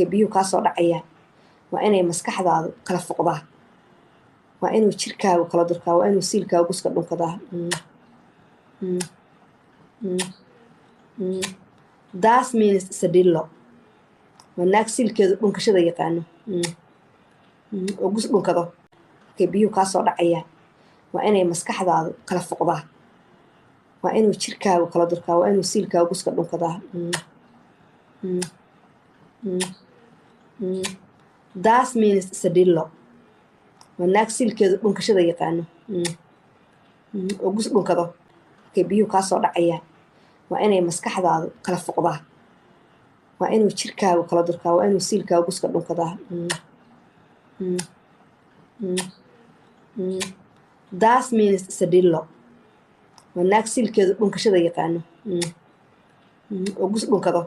biyuhu kaa soo dhacayaan waa inay maskaxdaadu kala foqdaa waa inuu jirkaagu kala durkaa waa inuu siilkaagu guska dhunkadaa das means sadillo waa naag siilkeedu dhunkashada yaqaano oo gus dhunkado biyuhu kaa soo dhacayaan waa inay maskaxdaadu kala foqdaa waa inuu jirkaagu kala durkaa waa inuu siilkaagu guska dhunkadaa das means sadillo waa naag siilkeedu dhunkashada yaqaano oo gus dhunkado biyuhu kaa soo dhacayaan waa inay maskaxdaadu kala foqdaa waa inuu jirkaagu kala durkaa waa inuu siilkaagu guska dhunkadaa das means sadillo waa naag siilkeedu dhunkashada yaqaano oo gus dhunkado